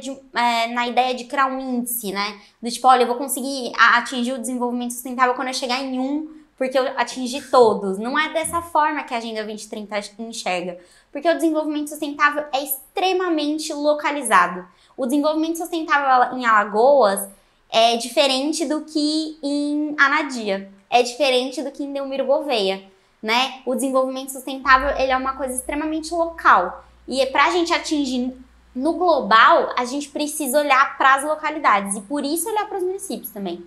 na ideia de criar um índice, né? Do tipo, olha, eu vou conseguir atingir o desenvolvimento sustentável quando eu chegar em porque eu atingi todos. Não é dessa forma que a Agenda 2030 enxerga. Porque o desenvolvimento sustentável é extremamente localizado. O desenvolvimento sustentável em Alagoas é diferente do que em Anadia. É diferente do que em Delmiro Gouveia, né? O desenvolvimento sustentável ele é uma coisa extremamente local. E para a gente atingir no global, a gente precisa olhar para as localidades. E por isso olhar para os municípios também.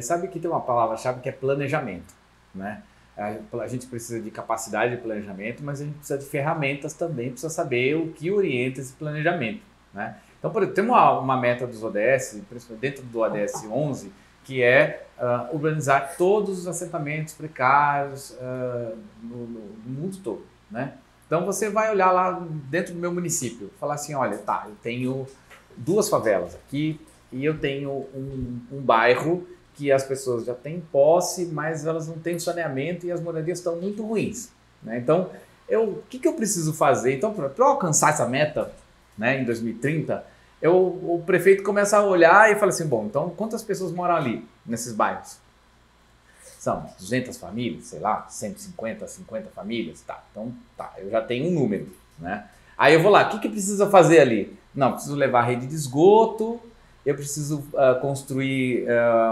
Sabe que tem uma palavra-chave que é planejamento, né? A gente precisa de capacidade de planejamento, mas a gente precisa de ferramentas também, precisa saber o que orienta esse planejamento, né? Então, por exemplo, tem uma meta dos ODS, principalmente dentro do ODS 11, que é urbanizar todos os assentamentos precários no mundo todo, né? Então, você vai olhar lá dentro do meu município, falar assim, olha, eu tenho 2 favelas aqui e eu tenho um bairro que as pessoas já têm posse, mas elas não têm saneamento e as moradias estão muito ruins, né? Então, o que eu preciso fazer? Então, para eu alcançar essa meta, né, em 2030, o prefeito começa a olhar e fala assim, bom, então quantas pessoas moram ali, nesses bairros? São 200 famílias, sei lá, 150, 50 famílias, tá, então tá, eu já tenho um número, né? Aí eu vou lá, o que precisa fazer ali? Não, preciso levar a rede de esgoto, eu preciso construir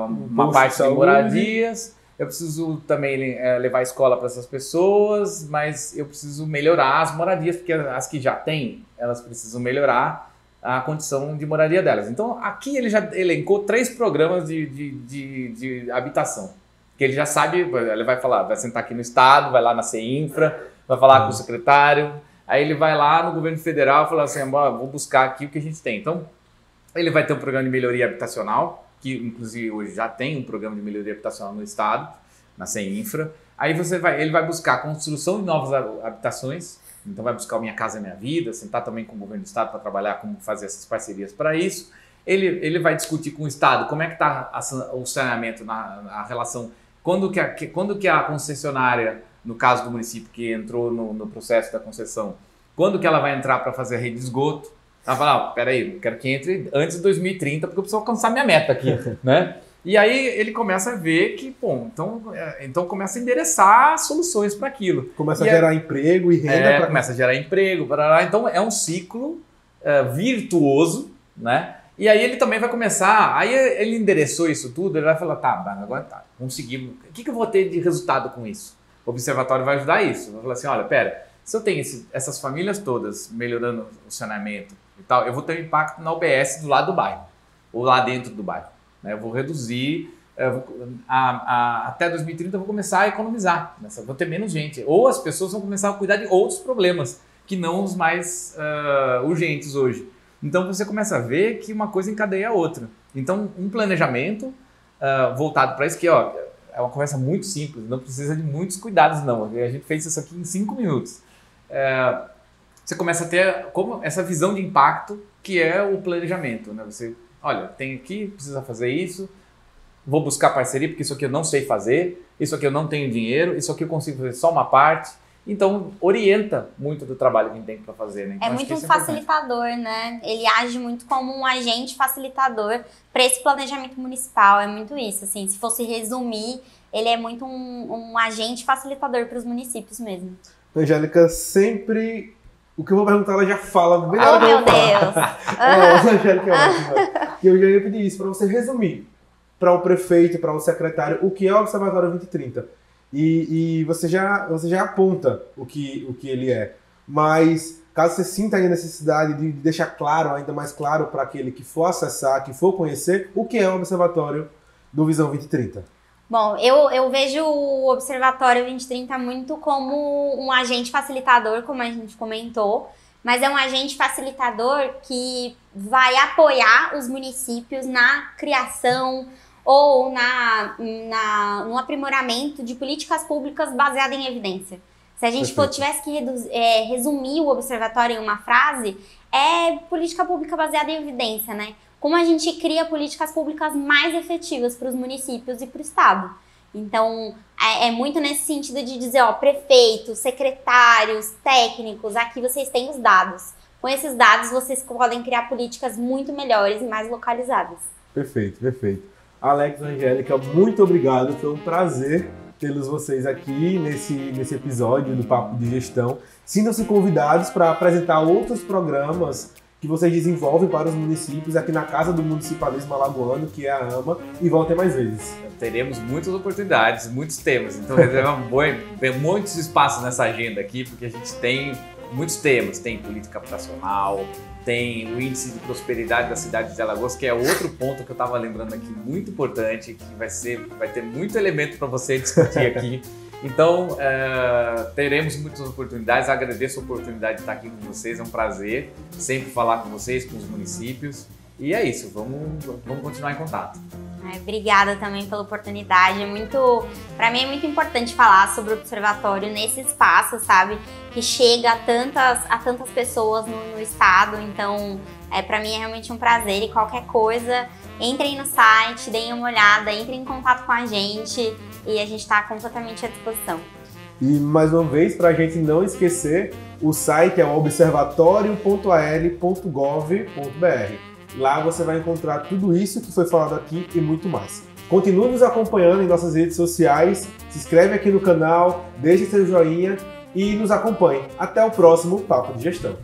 uma parte de moradias, eu preciso também levar a escola para essas pessoas, mas eu preciso melhorar as moradias, porque as que já têm, elas precisam melhorar a condição de moradia delas. Então, aqui ele já elencou 3 programas de habitação, que ele já sabe, ele vai falar, vai sentar aqui no Estado, vai lá na CEINFRA, vai falar com o secretário, aí ele vai lá no governo federal e fala assim, vou buscar aqui o que a gente tem. Então, ele vai ter um programa de melhoria habitacional, que inclusive hoje já tem um programa de melhoria habitacional no Estado, na CEINFRA. Aí ele vai buscar a construção de novas habitações, então vai buscar o Minha Casa Minha Vida, sentar também com o governo do Estado para trabalhar como fazer essas parcerias para isso. Ele vai discutir com o Estado como é que está o saneamento, a relação, quando que a concessionária, no caso do município que entrou no processo da concessão, quando que ela vai entrar para fazer a rede de esgoto. Ela fala, peraí, eu quero que entre antes de 2030, porque eu preciso alcançar minha meta aqui, né? E aí ele começa a ver que, bom, então começa a endereçar soluções para aquilo. Começa a gerar emprego e renda. Começa a gerar emprego, então é um ciclo virtuoso, né? E aí ele também vai começar, aí ele endereçou isso tudo, ele vai falar, tá, agora tá, vamos seguir, o que eu vou ter de resultado com isso? O observatório vai ajudar isso, vai falar assim, olha, pera, se eu tenho essas famílias todas melhorando o saneamento e tal, eu vou ter um impacto na UBS do lado do bairro, ou lá dentro do bairro. Né? Eu vou reduzir, até 2030 eu vou começar a economizar, né? Vou ter menos gente. Ou as pessoas vão começar a cuidar de outros problemas, que não os mais urgentes hoje. Então você começa a ver que uma coisa encadeia a outra. Então um planejamento voltado para isso, que é uma conversa muito simples, não precisa de muitos cuidados não. A gente fez isso aqui em 5 minutos. Você começa a ter essa visão de impacto que é o planejamento, né? Você, olha, tem aqui, precisa fazer isso, vou buscar parceria porque isso aqui eu não sei fazer, isso aqui eu não tenho dinheiro, isso aqui eu consigo fazer só uma parte. Então, orienta muito do trabalho que a gente tem para fazer, né? Então, é muito um facilitador, né? Ele age muito como um agente facilitador para esse planejamento municipal, é muito isso, assim, se fosse resumir, ele é muito um agente facilitador para os municípios mesmo. Angélica, sempre o que eu vou perguntar, ela já fala. Oh, meu Deus! Angélica é ótima. E eu já ia pedir isso para você resumir para o prefeito, para o secretário, o que é o Observatório 2030. E você já aponta o que ele é. Mas, caso você sinta aí a necessidade de deixar claro, ainda mais claro para aquele que for acessar, que for conhecer, o que é o Observatório do Visão 2030. Bom, eu vejo o Observatório 2030 muito como um agente facilitador, como a gente comentou, mas é um agente facilitador que vai apoiar os municípios na criação ou no aprimoramento de políticas públicas baseadas em evidência. Se a gente tivesse que resumir o observatório em uma frase, é política pública baseada em evidência, né? Como a gente cria políticas públicas mais efetivas para os municípios e para o Estado. Então, é muito nesse sentido de dizer, prefeitos, secretários, técnicos, aqui vocês têm os dados. Com esses dados, vocês podem criar políticas muito melhores e mais localizadas. Perfeito, perfeito. Alex e Angélica, muito obrigado. Foi um prazer tê-los vocês aqui nesse episódio do Papo de Gestão. Sintam-se convidados para apresentar outros programas que vocês desenvolvem para os municípios aqui na Casa do Municipalismo Alagoano, que é a AMA, e voltem mais vezes. Teremos muitas oportunidades, muitos temas, então reservamos muitos espaços nessa agenda aqui, porque a gente tem muitos temas, tem política habitacional, tem o índice de prosperidade da cidade de Alagoas, que é outro ponto que eu estava lembrando aqui, muito importante, que vai ter muito elemento para você discutir aqui. Então, teremos muitas oportunidades, agradeço a oportunidade de estar aqui com vocês, é um prazer sempre falar com vocês, com os municípios, e é isso, vamos continuar em contato. Obrigada também pela oportunidade, para mim é muito importante falar sobre o Observatório nesse espaço, sabe, que chega a tantas pessoas no estado, então para mim é realmente um prazer e qualquer coisa, entrem no site, deem uma olhada, entrem em contato com a gente e a gente está completamente à disposição. E mais uma vez, para a gente não esquecer, o site é observatório.al.gov.br. Lá você vai encontrar tudo isso que foi falado aqui e muito mais. Continue nos acompanhando em nossas redes sociais, se inscreve aqui no canal, deixe seu joinha e nos acompanhe. Até o próximo Papo de Gestão.